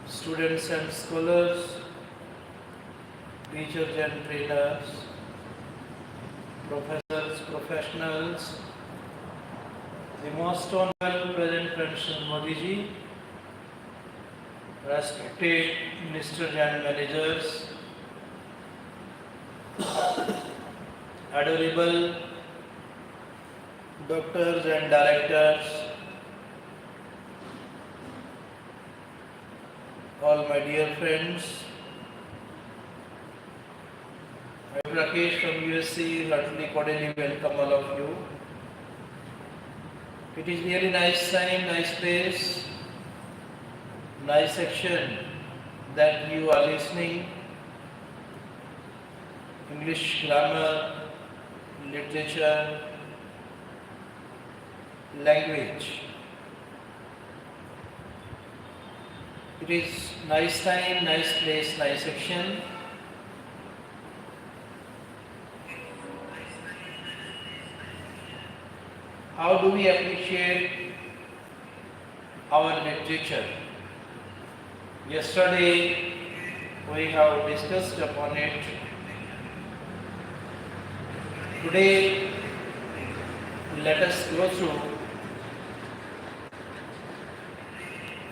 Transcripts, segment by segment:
students and scholars, teachers and trainers, professors, professionals, the most honorable present President Modi ji, respected ministers and managers, adorable doctors and directors, all my dear friends, I am Rakesh from USC, heartily cordially welcome all of you. It is really nice time, nice place, nice section that you are listening. English grammar, literature, language. It is nice time, nice place, nice section. How do we appreciate our literature? Yesterday we have discussed upon it. Today let us go through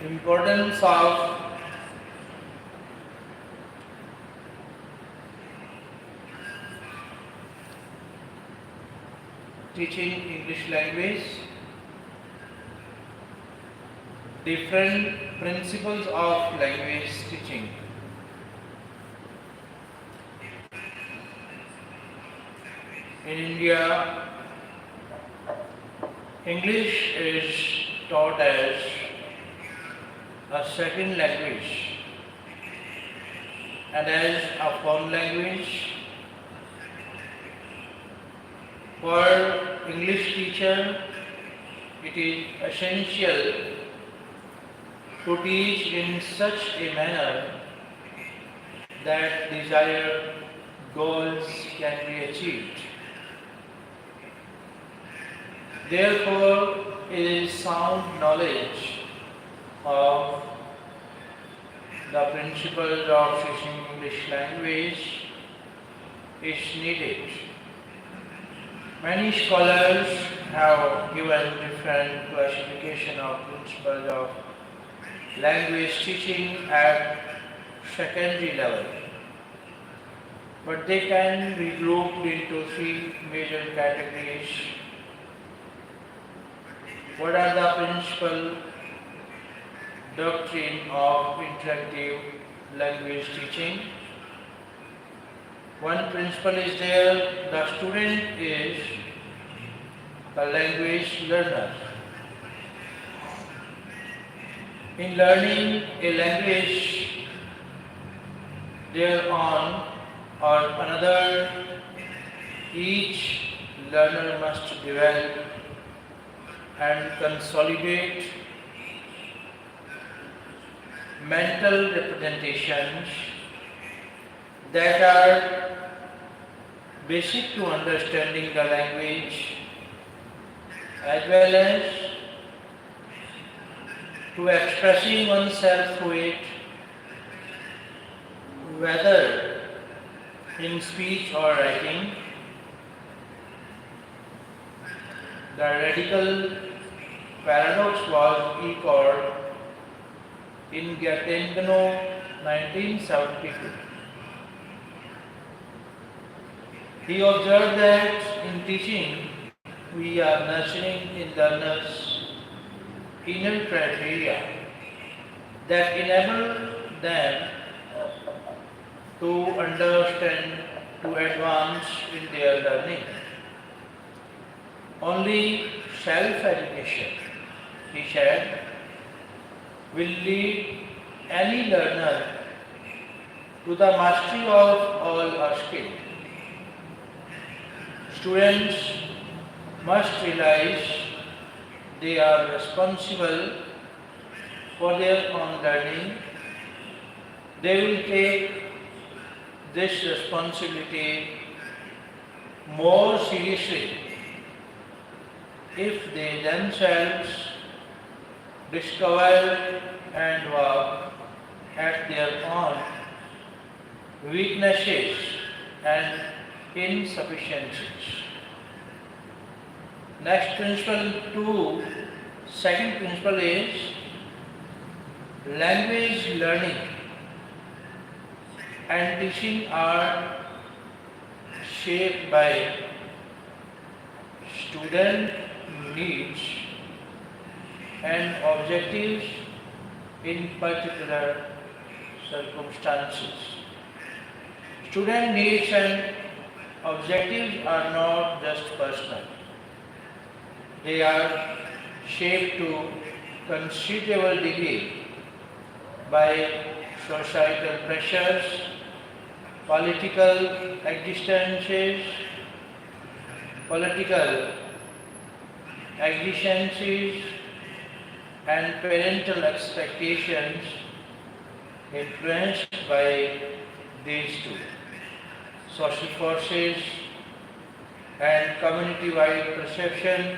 importance of teaching English language, different principles of language teaching. In India, English is taught as a second language and as a foreign language. For English teacher, it is essential to teach in such a manner that desired goals can be achieved. Therefore, a sound knowledge of the principles of teaching English language is needed. Many scholars have given different classification of principles of language teaching at secondary level, but they can be grouped into three major categories. What are the principal doctrine of interactive language teaching? One principle is there, the student is the language learner. In learning a language, thereon or another, each learner must develop and consolidate mental representations that are basic to understanding the language as well as to expressing oneself through it, whether in speech or writing. The radical paradox was echoed in Gaetano 1972. He observed that in teaching, we are nurturing in learners inner criteria that enable them to understand, to advance in their learning. Only self-education, he said, will lead any learner to the mastery of all our skill. Students must realize they are responsible for their own learning. They will take this responsibility more seriously if they themselves discover and work at their own weaknesses and insufficiencies. Next principle two, second principle is language learning and teaching are shaped by student needs and objectives in particular circumstances. Student needs and objectives are not just personal. They are shaped to considerable degree by societal pressures, political exigencies, and parental expectations influenced by these two social forces and community-wide perception,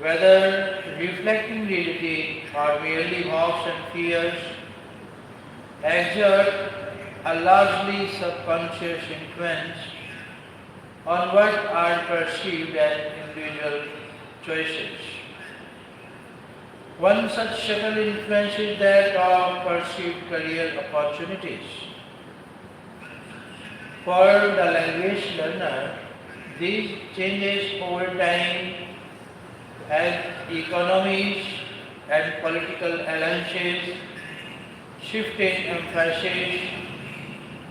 whether reflecting reality or merely hopes and fears, exert a largely subconscious influence on what are perceived as individual choices. One such subtle influence is that of perceived career opportunities. For the language learner, these changes over time as economies and political alliances shift in emphasis,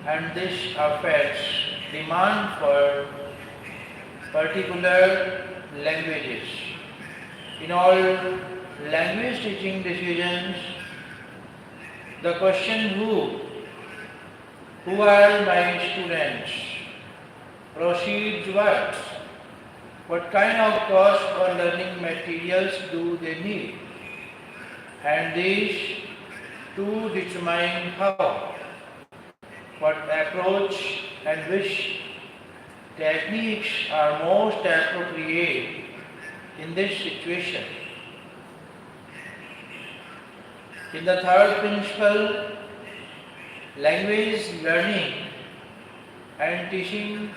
and this affects demand for particular languages. In all language teaching decisions, the question who are my students, proceeds what kind of course or learning materials do they need, and these two determine how, what approach and which techniques are most appropriate in this situation. In the third principle, language learning and teaching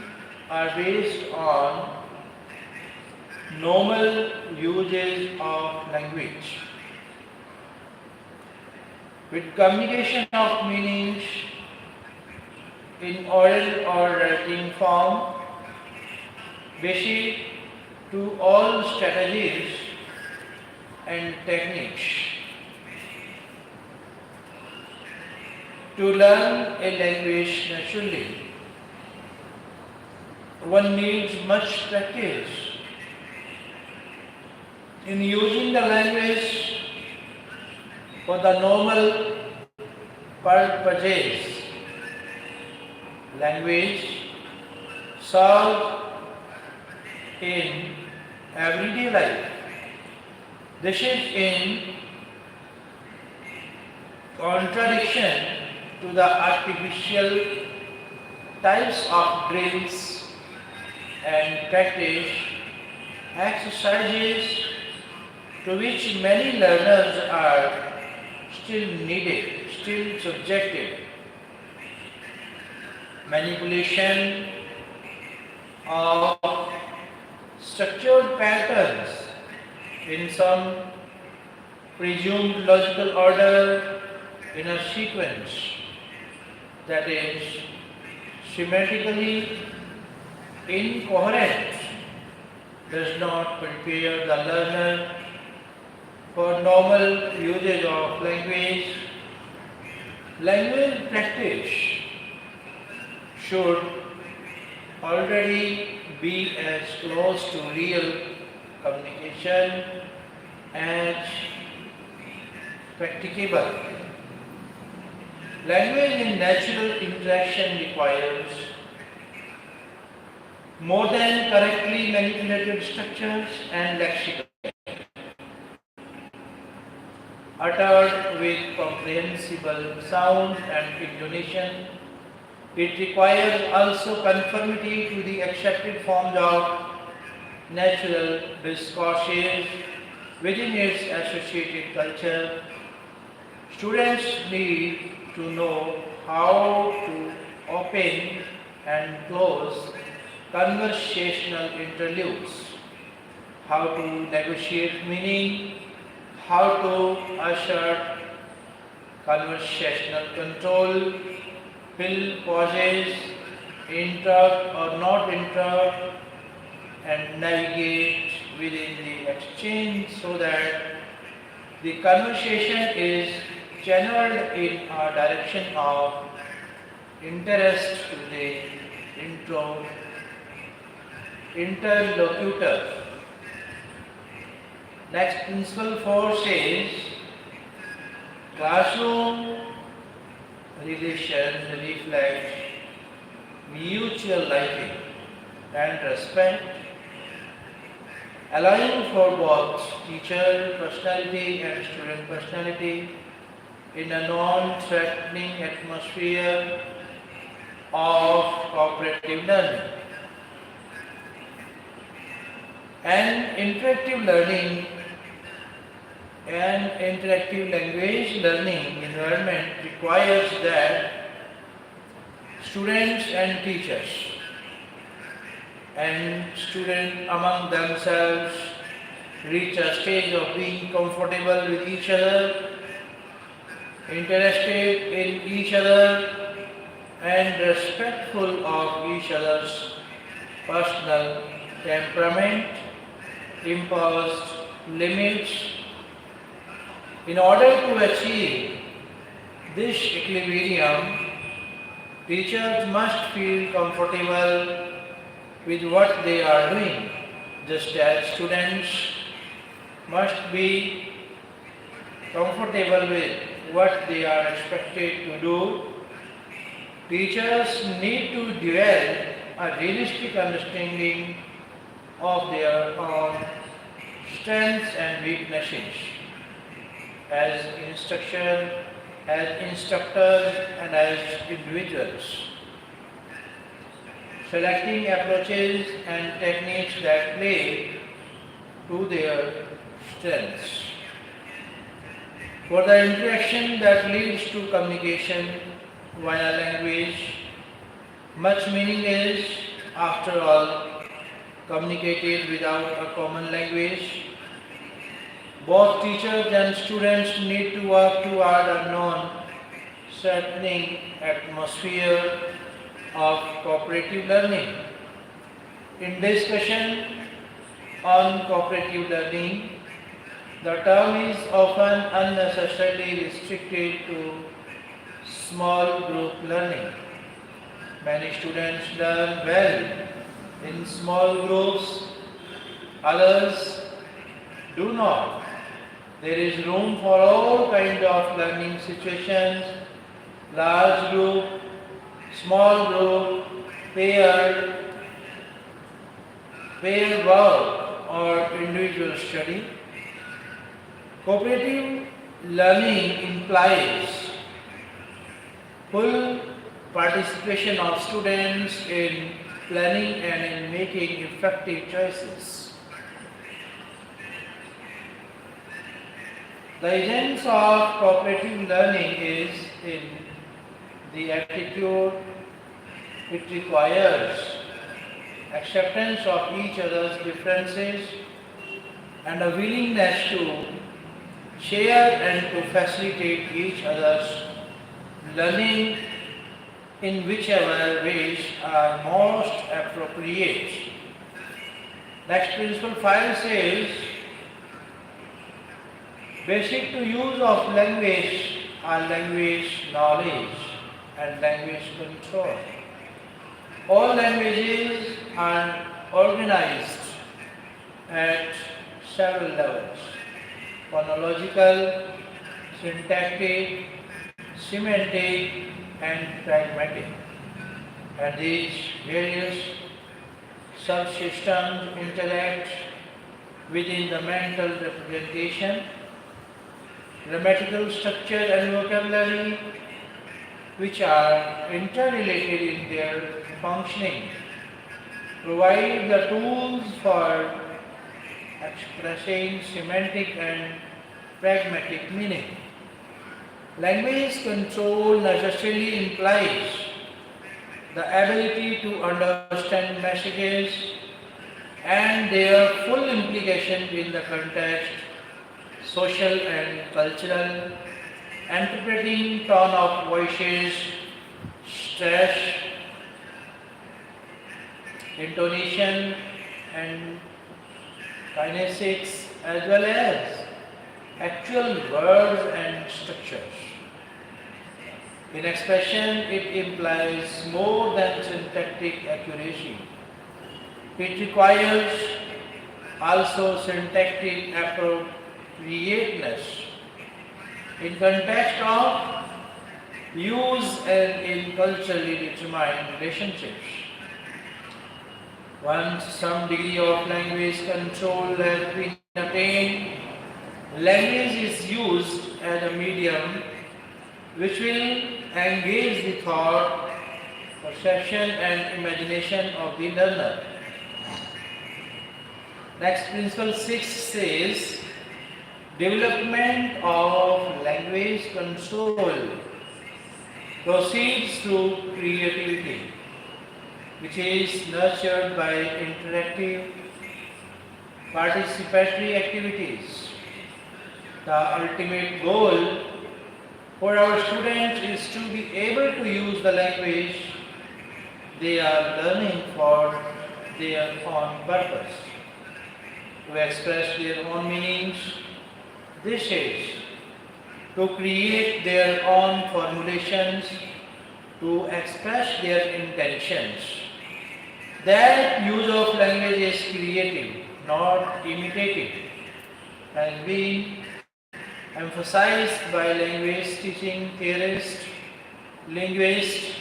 are based on normal uses of language. With communication of meanings in oral or writing form, basic to all strategies and techniques. To learn a language naturally, one needs much practice in using the language for the normal purposes. Language serves in everyday life. This is in contradiction to the artificial types of drills and practice exercises to which many learners are still subjected. Manipulation of structured patterns in some presumed logical order in a sequence that is semantically incoherent does not prepare the learner for normal usage of language. Language practice should already be as close to real communication as practicable. Language in natural interaction requires more than correctly manipulated structures and lexicon, uttered with comprehensible sound and intonation. It requires also conformity to the accepted forms of natural discourses within its associated culture. Students need to know how to open and close conversational interludes, how to negotiate meaning, how to assert conversational control, fill pauses, interrupt or not interrupt, and navigate within the exchange so that the conversation is channeled in a direction of interest to the interlocutor. Next, principle 4 says classroom relations reflect mutual liking and respect, allowing for both teacher personality and student personality in a non-threatening atmosphere of cooperative learning. An interactive learning and interactive language learning environment requires that students and teachers and students among themselves reach a stage of being comfortable with each other, interested in each other, and respectful of each other's personal temperament, imposed limits. In order to achieve this equilibrium, teachers must feel comfortable with what they are doing, just as students must be comfortable with what they are expected to do. Teachers need to develop a realistic understanding of their own strengths and weaknesses as instructors and as individuals, selecting approaches and techniques that play to their strengths. For the interaction that leads to communication via language, much meaning is, after all, communicated without a common language. Both teachers and students need to work toward a non-threatening atmosphere of cooperative learning. In discussion on cooperative learning, the term is often unnecessarily restricted to small group learning. Many students learn well in small groups, others do not. There is room for all kinds of learning situations, large group, small group, paired work or individual study. Cooperative learning implies full participation of students in planning and in making effective choices. The essence of cooperative learning is in the attitude it requires, acceptance of each other's differences, and a willingness to share and to facilitate each other's learning in whichever ways are most appropriate. Next, principle 5 says, basic to use of language are language knowledge and language control. All languages are organized at several levels: phonological, syntactic, semantic, and pragmatic. And these various subsystems interact within the mental representation, grammatical structure and vocabulary, which are interrelated in their functioning, provide the tools for expressing semantic and pragmatic meaning. Language control necessarily implies the ability to understand messages and their full implication in the context, social and cultural, interpreting tone of voices, stress, intonation, and kinesics, as well as actual words and structures. In expression, it implies more than syntactic accuracy. It requires also syntactic appropriateness in context of use and in culturally determined relationships. Once some degree of language control has been attained, language is used as a medium which will engage the thought, perception and imagination of the learner. Next, principle 6 says, development of language control proceeds through creativity, which is nurtured by interactive, participatory activities. The ultimate goal for our students is to be able to use the language they are learning for their own purpose, to express their own meanings. This is to create their own formulations, to express their intentions. That use of language is creative, not imitative, has been emphasized by language teaching theorists, linguists,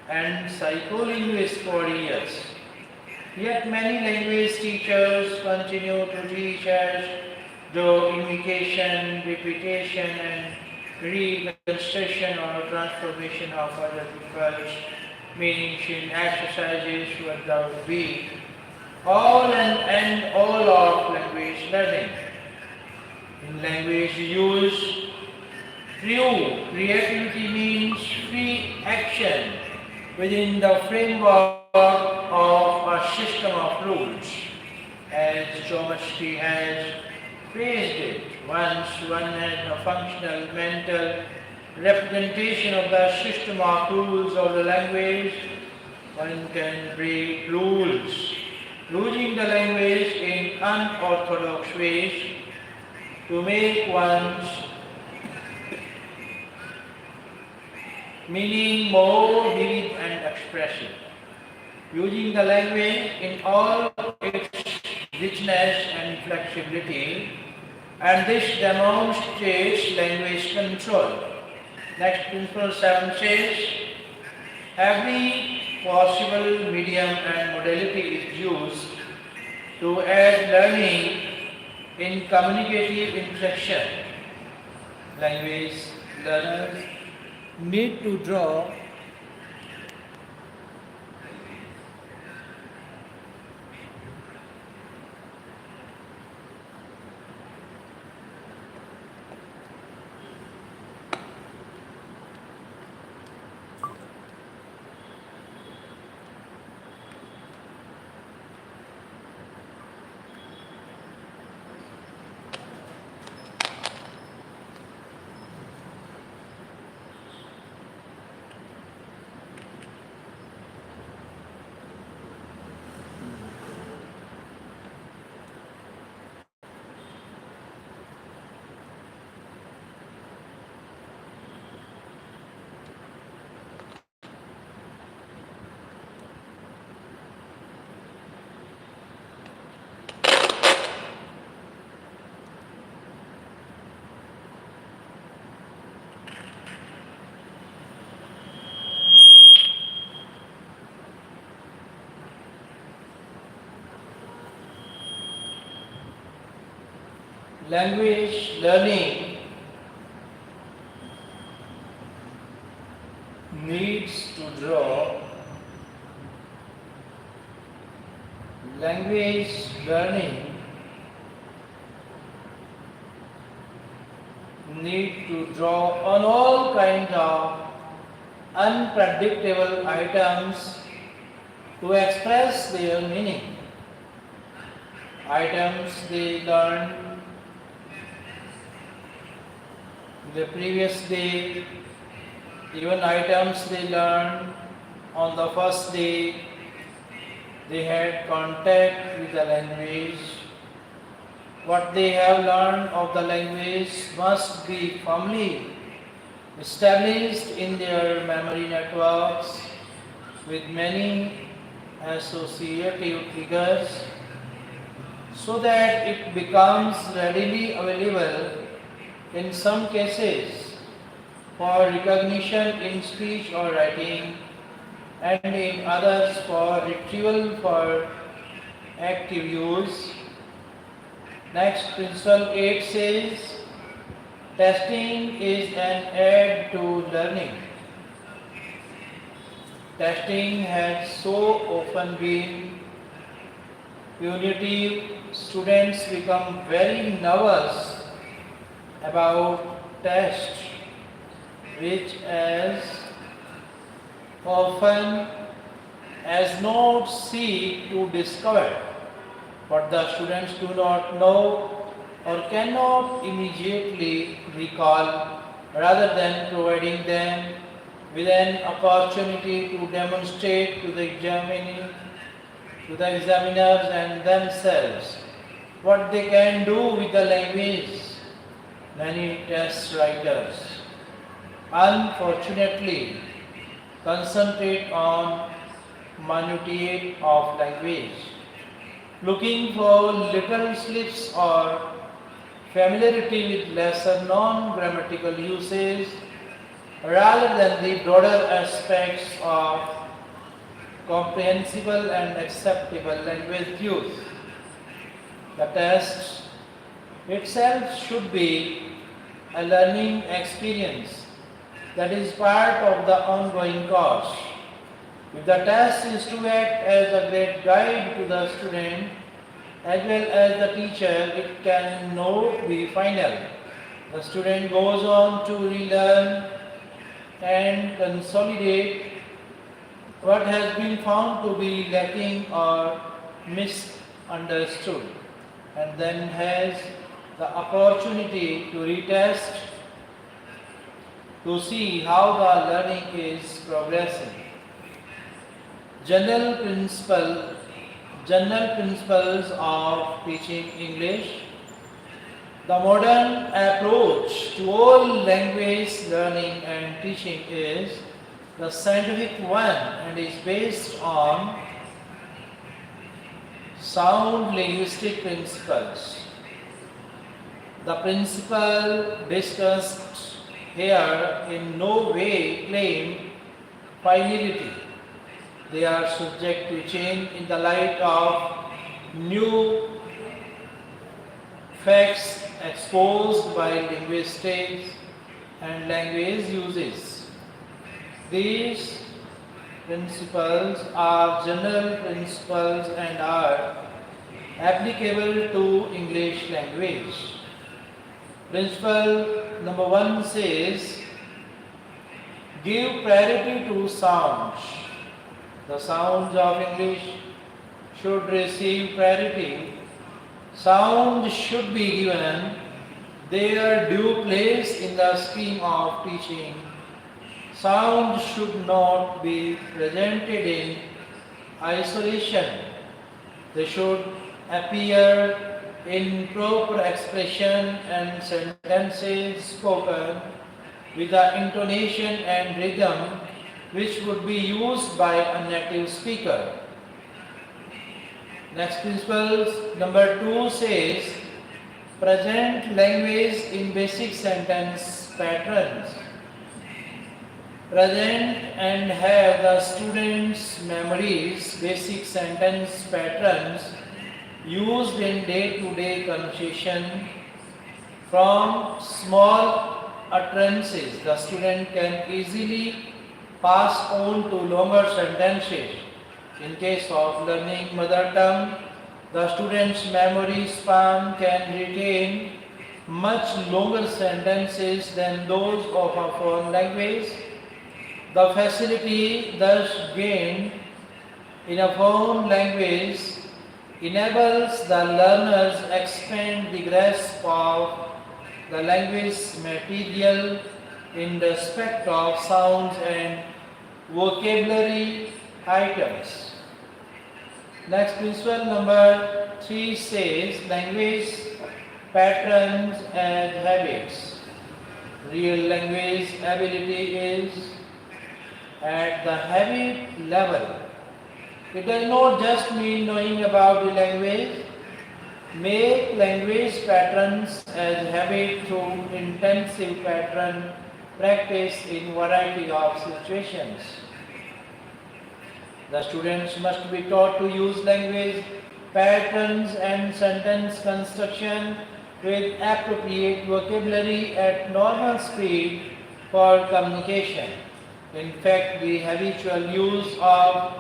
and psycholinguists for years. Yet many language teachers continue to teach as though imitation, repetition, and reconstruction or transformation of other people's meanings in exercises would be all and all of language learning. In language use, true creativity means free action within the framework of a system of rules, as Chomsky has phrased it. Once one has a functional mental representation of the system of rules of the language, one can break rules, using the language in unorthodox ways to make one's meaning more vivid and expressive, using the language in all its richness and flexibility, and this demonstrates language control. Next, principle 7 says, every possible medium and modality is used to aid learning in communicative interaction. Language learners need to draw language learning needs to draw need to draw on all kinds of unpredictable items to express their meaning. Items they learned the previous day, even items they learned on the first day they had contact with the language. What they have learned of the language must be firmly established in their memory networks with many associative triggers so that it becomes readily available in some cases for recognition in speech or writing, and in others for retrieval for active use. Next, Principle 8 says, testing is an aid to learning. Testing has so often been punitive. Students become very nervous about tests, which as often as not seek to discover what the students do not know or cannot immediately recall, rather than providing them with an opportunity to demonstrate to the examiners and themselves what they can do with the language. Many test writers, unfortunately, concentrate on minutiae of language, looking for little slips or familiarity with lesser non-grammatical uses rather than the broader aspects of comprehensible and acceptable language use. The test itself should be a learning experience that is part of the ongoing course. If the test is to act as a great guide to the student as well as the teacher, it cannot be final. The student goes on to relearn and consolidate what has been found to be lacking or misunderstood, and then has the opportunity to retest to see how the learning is progressing. General principles of teaching English. The modern approach to all language learning and teaching is the scientific one and is based on sound linguistic principles. The principle discussed here in no way claim finality. They are subject to change in the light of new facts exposed by linguistics and language uses. These principles are general principles and are applicable to English language. Principle number 1 says, give priority to sounds. The sounds of English should receive priority. Sounds should be given their due place in the scheme of teaching. Sounds should not be presented in isolation. They should appear in proper expression and sentences spoken with the intonation and rhythm which would be used by a native speaker. Next principle number 2 says, present language in basic sentence patterns. Present and have the students' memories basic sentence patterns used in day-to-day conversation. From small utterances, the student can easily pass on to longer sentences. In case of learning mother tongue, the student's memory span can retain much longer sentences than those of a foreign language. The facility thus gained in a foreign language enables the learners expand the grasp of the language material in respect of sounds and vocabulary items. Next, principle number 3 says language patterns and habits. Real language ability is at the habit level. It does not just mean knowing about the language. Make language patterns as habit through intensive pattern practice in variety of situations. The students must be taught to use language patterns and sentence construction with appropriate vocabulary at normal speed for communication. In fact, the habitual use of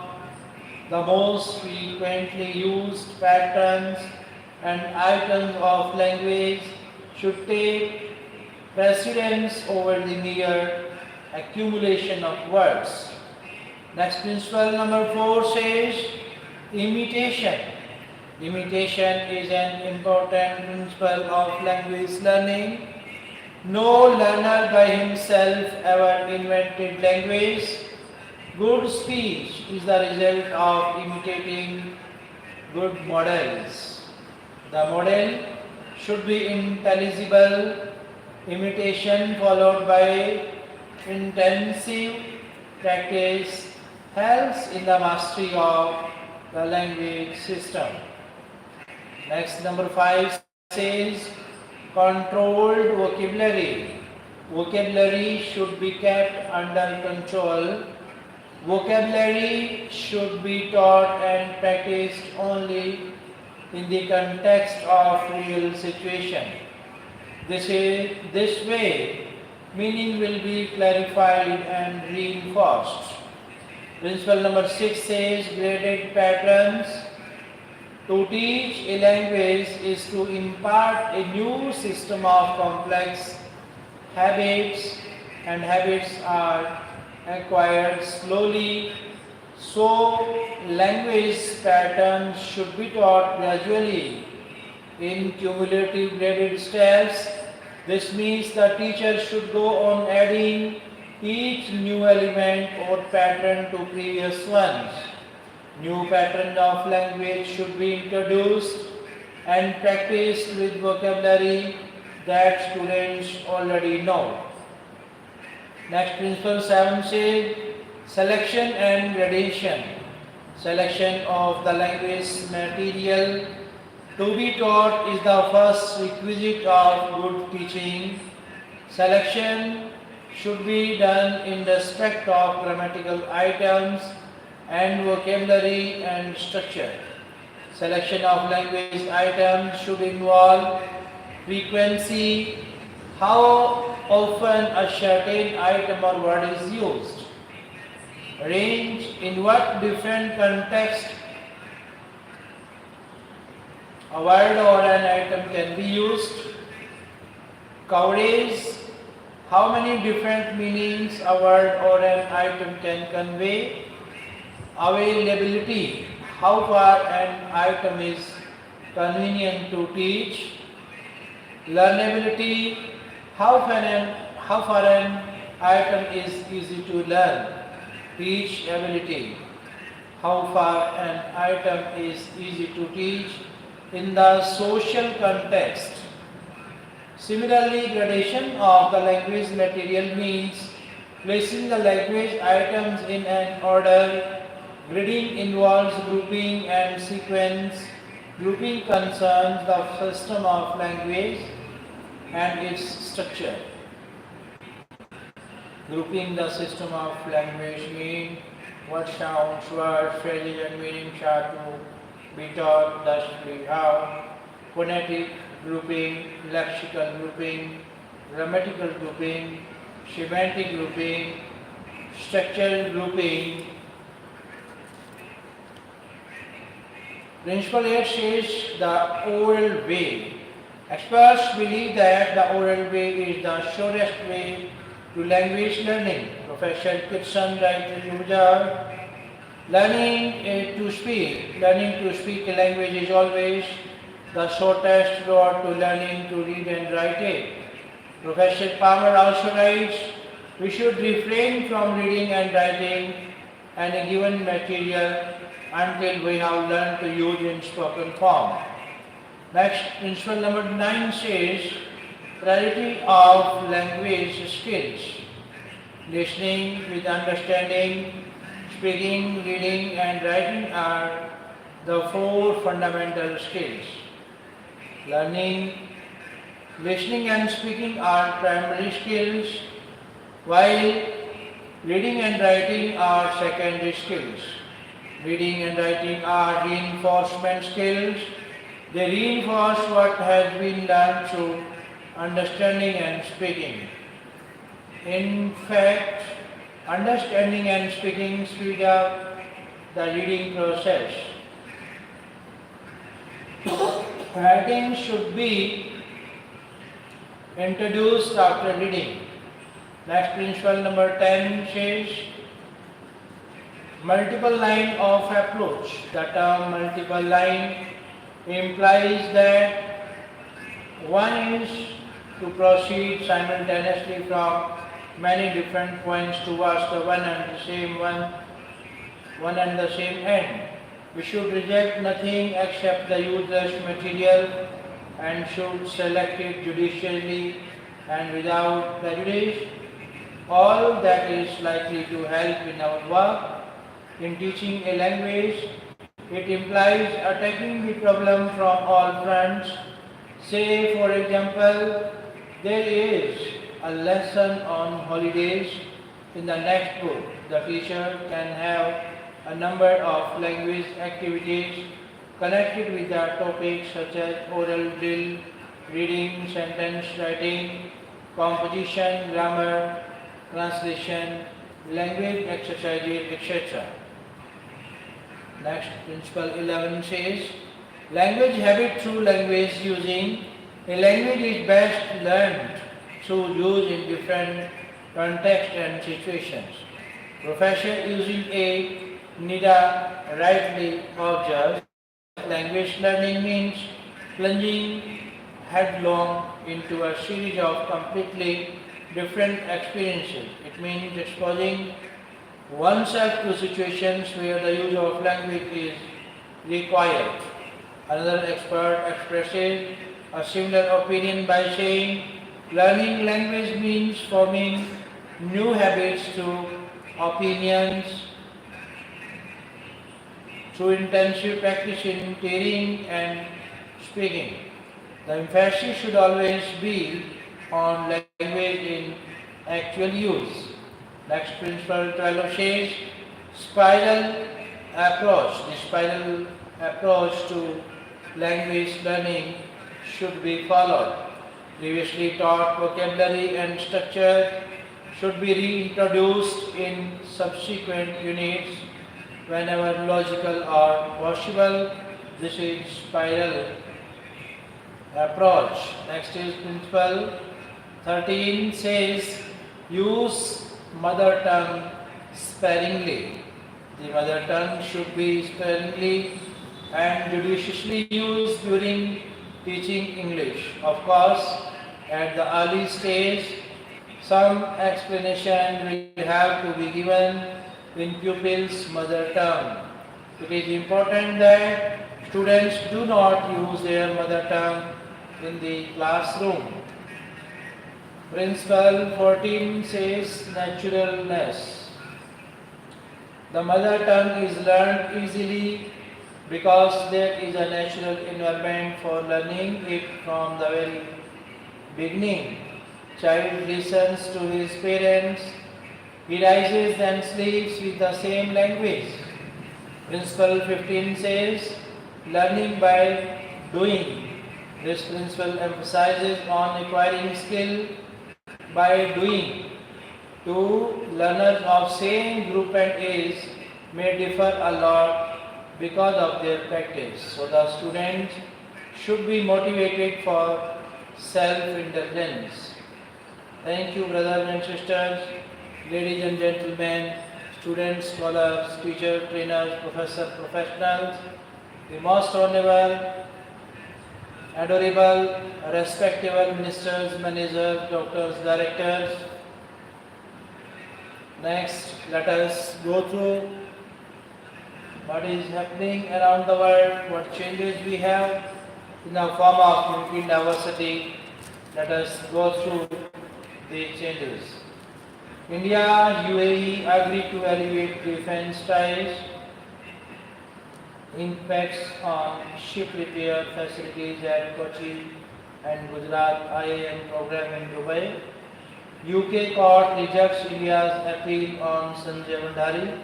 the most frequently used patterns and items of language should take precedence over the mere accumulation of words. Next, principle number 4 says imitation. Imitation is an important principle of language learning. No learner by himself ever invented language. Good speech is the result of imitating good models. The model should be intelligible. Imitation followed by intensive practice helps in the mastery of the language system. Next, number 5 says controlled vocabulary. Vocabulary should be kept under control. Vocabulary should be taught and practiced only in the context of real situation. This way, meaning will be clarified and reinforced. Principle number 6 says graded patterns. To teach a language is to impart a new system of complex habits, and habits are acquired slowly. So, language patterns should be taught gradually in cumulative graded steps. This means the teacher should go on adding each new element or pattern to previous ones. New pattern of language should be introduced and practiced with vocabulary that students already know. Next, principle 7 says selection and gradation. Selection of the language material to be taught is the first requisite of good teaching. Selection should be done in respect of grammatical items and vocabulary and structure. Selection of language items should involve frequency, how often a certain item or word is used, range, in what different context a word or an item can be used, coverage, how many different meanings a word or an item can convey, availability, how far an item is convenient to teach, learnability, how far an item is easy to learn, teachability, how far an item is easy to teach in the social context. Similarly, gradation of the language material means placing the language items in an order. Grading involves grouping and sequence. Grouping concerns the system of language and its structure. Grouping the system of language means what sounds, words, phrases and meanings are to be taught, thus we have phonetic grouping, lexical grouping, grammatical grouping, semantic grouping, structural grouping. Principle 8 says the old way. Experts believe that the oral way is the surest way to language learning. Professor Kitson writes in learning to speak a language is always the shortest road to learning to read and write it. Professor Palmer also writes, we should refrain from reading and writing any given material until we have learned to use in spoken form. Next, principle number 9 says, priority of language skills. Listening with understanding, speaking, reading and writing are the 4 fundamental skills. Listening and speaking are primary skills, while reading and writing are secondary skills. Reading and writing are reinforcement skills. They reinforce what has been learned through understanding and speaking. In fact, understanding and speaking speed up the reading process. Writing should be introduced after reading. Next, principle number 10 says multiple line of approach. The term multiple line implies that one is to proceed simultaneously from many different points towards the one and the same end. We should reject nothing except the useless material and should select it judiciously and without prejudice. All that is likely to help in our work in teaching a language. It implies attacking the problem from all fronts. Say, for example, there is a lesson on holidays in the next book. The teacher can have a number of language activities connected with the topics such as oral drill, reading, sentence writing, composition, grammar, translation, language exercises, etc. Next, principle 11 says, language habit through language using. A language is best learned through use in different contexts and situations. Professor using a Nida rightly observes, language learning means plunging headlong into a series of completely different experiences. It means exposing oneself to situations where the use of language is required. Another expert expresses a similar opinion by saying, learning language means forming new habits through opinions, through intensive practice in hearing and speaking. The emphasis should always be on language in actual use. Next, principle 12 says spiral approach. The spiral approach to language learning should be followed. Previously taught vocabulary and structure should be reintroduced in subsequent units whenever logical or possible. This is spiral approach. Next is principle 13 says use mother tongue sparingly. The mother tongue should be sparingly and judiciously used during teaching English. Of course, at the early stage, some explanation will have to be given in pupils' mother tongue. It is important that students do not use their mother tongue in the classroom. Principle 14 says naturalness. The mother tongue is learned easily because there is a natural environment for learning it from the very beginning. Child listens to his parents. He rises and sleeps with the same language. Principle 15 says learning by doing. This principle emphasizes on acquiring skill by doing. Two learners of same group and age may differ a lot because of their practice. So the student should be motivated for self-indulgence. Thank you, brothers and sisters, ladies and gentlemen, students, scholars, teachers, trainers, professors, professionals, the most honorable, adorable, respectable ministers, managers, doctors, directors. Next, let us go through what is happening around the world, what changes we have in the form of European diversity. Let us go through the changes. India, UAE agreed to elevate defense ties. Impacts on ship repair facilities at Kochi and Gujarat IAM program in Dubai. UK court rejects India's appeal on Sanjay Bhandari.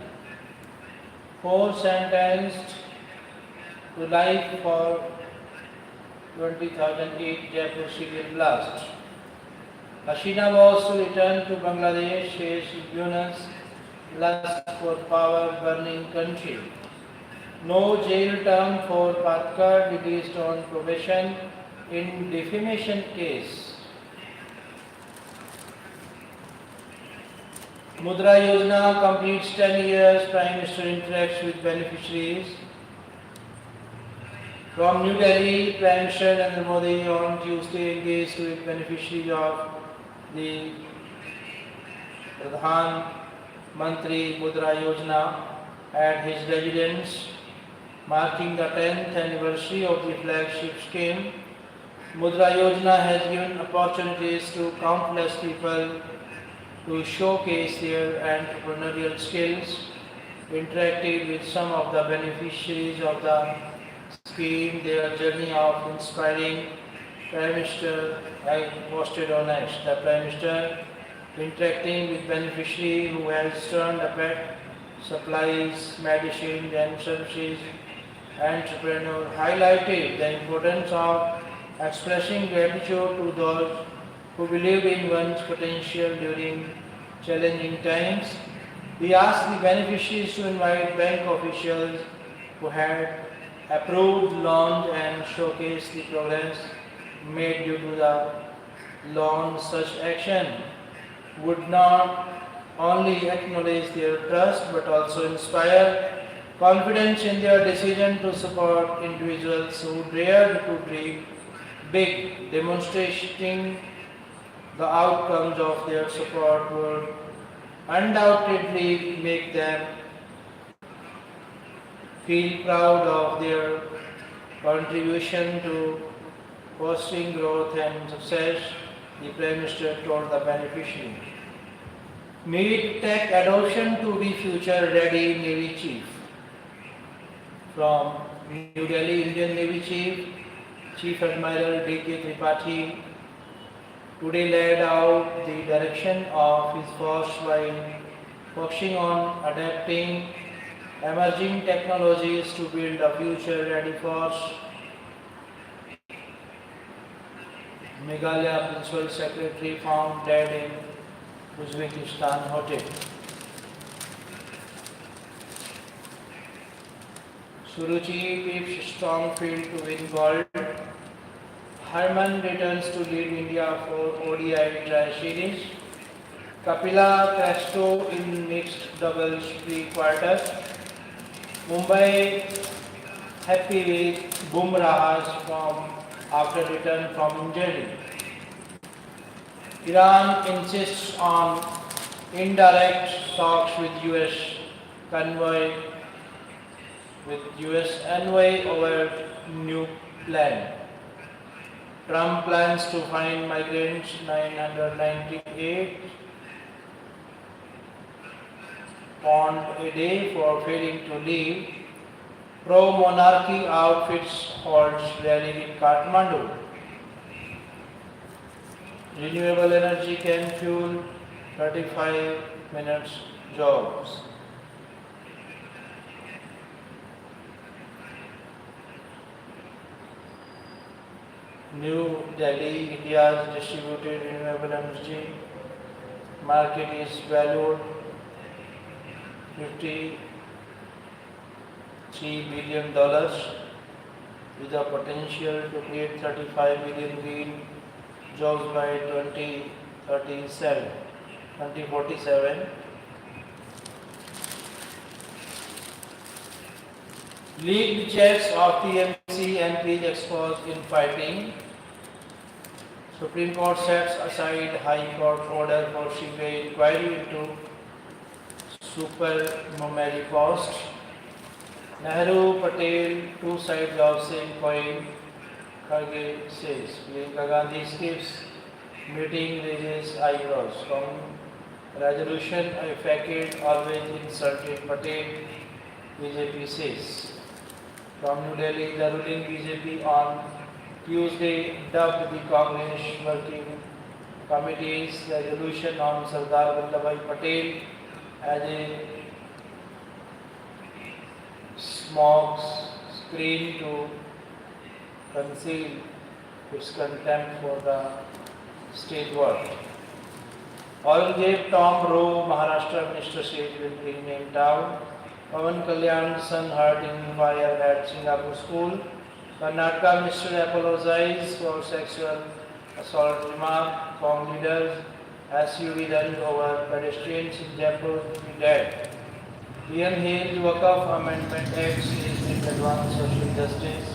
4 sentenced to life for 2008 Jaipur civil blast. Hasina was to return to Bangladesh, says Yunus, lust for power burning country. No jail term for Patkar, released on probation in defamation case. Mudra Yojana completes 10 years, Prime Minister interacts with beneficiaries. From New Delhi, Prime Minister Narendra Modi on Tuesday engaged with beneficiaries of the Pradhan Mantri Mudra Yojana at his residence, marking the 10th anniversary of the flagship scheme. Mudra Yojana has given opportunities to countless people to showcase their entrepreneurial skills. Interacted with some of the beneficiaries of the scheme, their journey of inspiring. Prime Minister posted on X. The Prime Minister interacting with beneficiary who has turned a pet, supplies, medicine and services, entrepreneur, highlighted the importance of expressing gratitude to those who believed in one's potential during challenging times. We asked the beneficiaries to invite bank officials who had approved loans and showcase the progress made due to the loan. Such action would not only acknowledge their trust but also inspire confidence in their decision to support individuals who dared to dream big, demonstrating the outcomes of their support would undoubtedly make them feel proud of their contribution to fostering growth and success, the Prime Minister told the beneficiary. Meet tech adoption to be future-ready Navy Chief. From New Delhi, Indian Navy Chief, Chief Admiral D.K. Tripathi, today laid out the direction of his force by focusing on adapting emerging technologies to build a future-ready force. Meghalaya Principal Secretary found dead in Uzbekistan hotel. Suruchi keeps strong field to win gold. Harman returns to lead India for ODI tri-series. Kapila Presto in mixed doubles pre-quarters. Mumbai happy with Bumrah's form after return from injury. Iran insists on indirect talks with US envoy over new plan. Trump plans to fine migrants 998 pound a day for failing to leave. Pro-monarchy outfits holds rally in Kathmandu. Renewable energy can fuel 35 minutes jobs. New Delhi, India's distributed renewable energy market is valued $53 billion with the potential to create 35 million green jobs by 2037, 2047. Leaked checks of TMC MPs exposed in fighting. Supreme Court sets aside High Court order for CBI inquiry into supernumerary cost. Nehru, Patel, two sides of same coin. Kharge says, Priyanka Gandhi skips meeting, raises eyebrows. From resolution affected, always insulted Patel, BJP says. From New Delhi, the ruling BJP on Tuesday dubbed the Congress Working Committee's resolution on Sardar Vallabhbhai Patel as a smoke screen to conceal its contempt for the state world. Aurangzeb Tom Rowe, Maharashtra Minister says will be named down. Pawan Kalyan's son hurt in fire at Singapore school. Karnataka Minister apologized for sexual assault remark. From leaders, SUV run over pedestrians in Jaipur be dead. Ian Hale, Waqf Amendment Act is in advance social justice.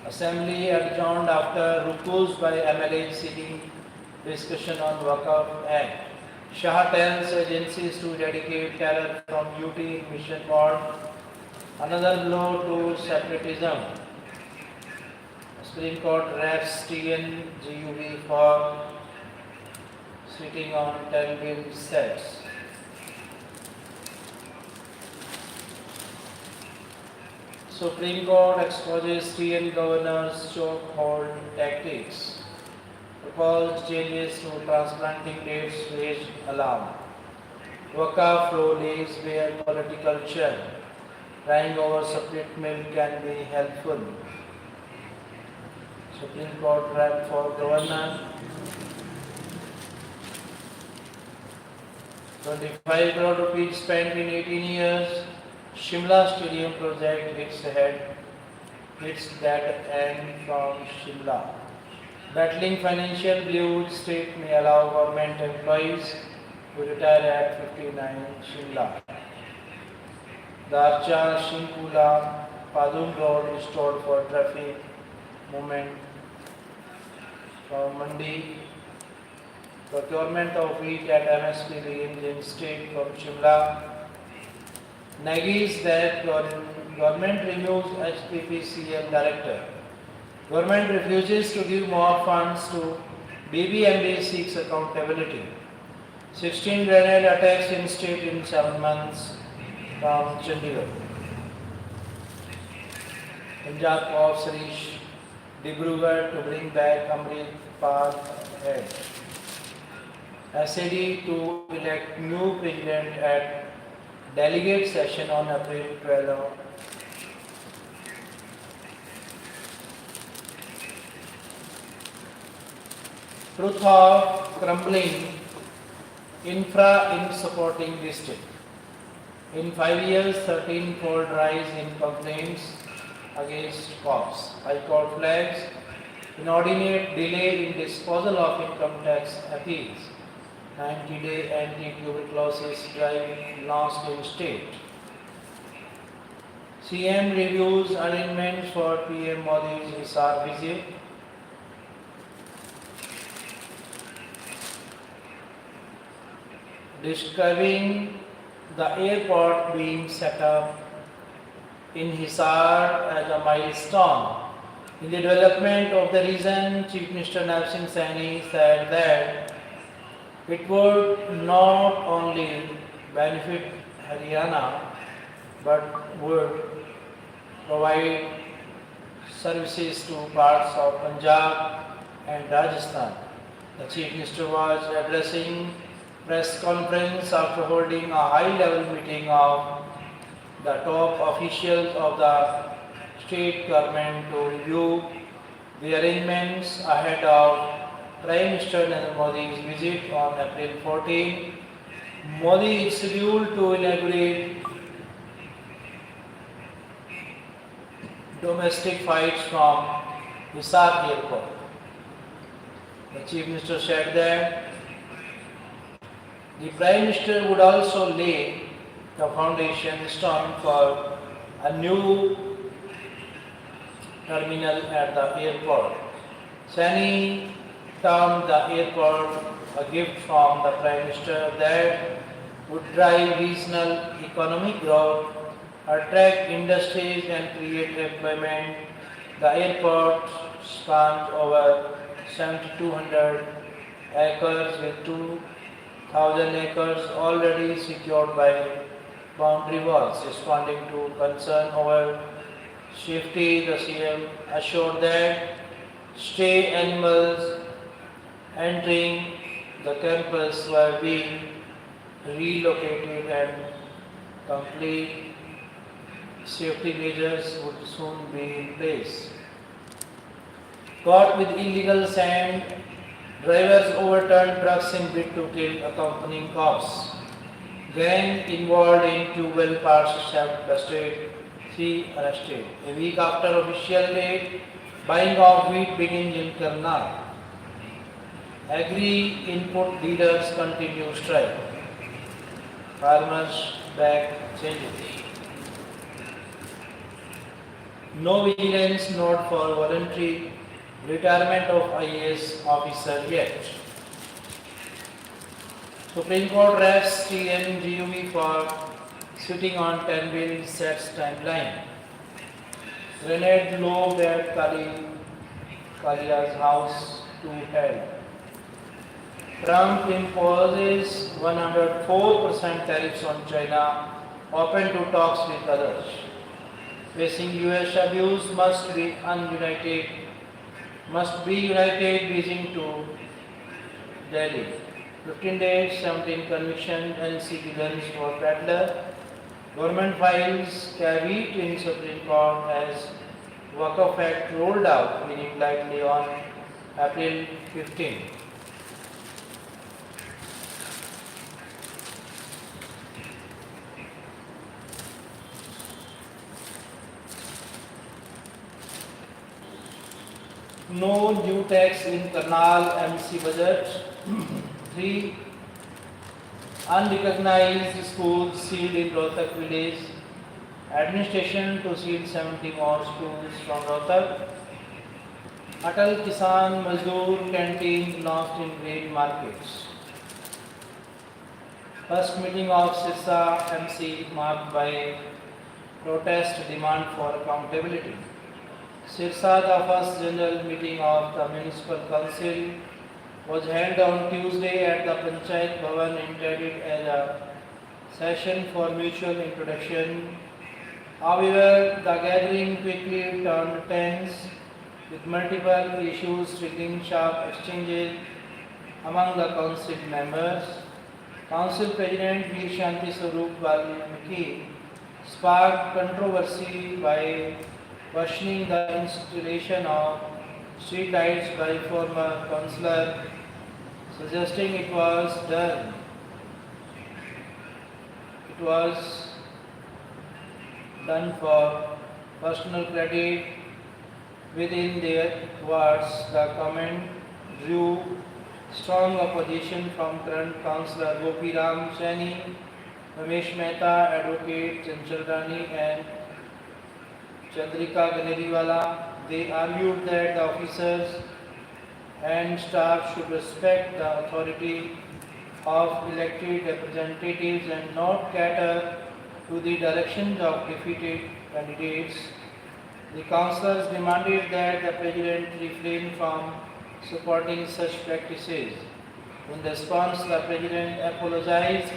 Assembly adjourned after rukus by MLAs seeking discussion on Waqf Act. Shah tells agencies to dedicate terror from duty in mission board. Another blow to separatism. Supreme Court refs TNGUV for sitting on 10 bill sets. Supreme Court exposes TN governors' chokehold tactics. Proposed changes to transplanting dates raised alarm. Waqf law lays bare political churn. Crying over split mill can be helpful. Supreme Court rep for governor. 25 crore rupees spent in 18 years. Shimla Stadium project hits that end from Shimla. Battling financial blues, state may allow government employees to retire at 59 Shimla. The Archa Shinkula Padum Road restored for traffic movement from Mandi. Procurement of wheat at MSP begins in state from Shimla. Naggis that government removes HPPCL director. Government refuses to give more funds to BBMB seeks accountability. 16 grenade attacks in state in 7 months from Chandigarh. Punjab calls Sarish Dibrugarh to bring back Amrit Pal head. SAD to elect new president at delegate session on April 12. Truth of crumbling infra in supporting district. In 5 years, 13-fold rise in complaints against cops. High Court flags inordinate delay in disposal of income tax appeals. 90-day anti-tuberculosis drive launched in state. CM reviews arrangements for PM Modi's Hisar visit. Describing the airport being set up in Hisar as a milestone in the development of the region. Chief Minister Narsingh Saini said that it would not only benefit Haryana but would provide services to parts of Punjab and Rajasthan. The Chief Minister was addressing press conference after holding a high-level meeting of the top officials of the state government to review the arrangements ahead of Prime Minister Narendra Modi's visit on April 14. Modi is scheduled to inaugurate domestic flights from Visakh Airport. The Chief Minister said that the Prime Minister would also lay the foundation stone for a new terminal at the airport. Sani termed the airport a gift from the Prime Minister that would drive regional economic growth, attract industries and create employment. The airport spans over 7,200 acres with 2,000 acres already secured by boundary walls. Responding to concern over safety, the CM assured that stray animals entering the campus were being relocated and complete safety measures would soon be in place. Caught with illegal sand, drivers overturned trucks in bid to kill accompanying cops. Gang involved in 2 well parts theft busted, 3 arrested. A week after official date, buying of wheat begins in Karnal. Agri-input leaders continue strike. Farmers back changes. No vigilance note for voluntary retirement of IAS officer yet. Supreme Court rests TNGUV for sitting on 10 bill sets timeline. Grenade lobbed at Kalia's house to hell. Trump imposes 104% tariffs on China, open to talks with others. Facing US abuse must be united Beijing to Delhi. 15 days, 17 convictions, NC guns for peddler. Government files caveat in Supreme Court as Waqf Act rolled out, meaning likely on April 15. No new tax in Karnal MC budget. 3. Unrecognized schools sealed in Rohtak village. Administration to seal 70 more schools from Rohtak. Atal Kisan Mazdoor canteen lost in grain markets. First meeting of Sirsa MC marked by protest demand for accountability. Sirsa, the first general meeting of the Municipal Council, was held on Tuesday at the Panchayat Bhavan, intended as a session for mutual introduction. However, the gathering quickly turned tense, with multiple issues triggering sharp exchanges among the council members. Council President Veer Shanti Swarup Valmiki sparked controversy by questioning the installation of street lights by former councillor, suggesting it was done for personal credit. Within their words, the comment drew strong opposition from current councillor Gopi Ram Saini, Ramesh Mehta, Advocate Chanchal Rani and Chandrika Ganeriwala. They argued that the officers and staff should respect the authority of elected representatives and not cater to the directions of defeated candidates. The councillors demanded that the President refrain from supporting such practices. In response, the President apologized,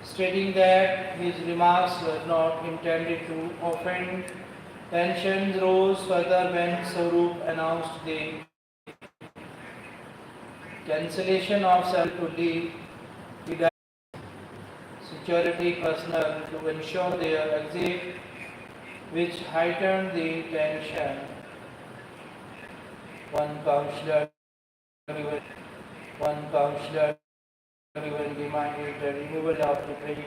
stating that his remarks were not intended to offend. Tensions rose further when Swarup announced the cancellation of salary to leave the security personnel to ensure their exit, which heightened the tension. One councillor even demanded the removal of the President.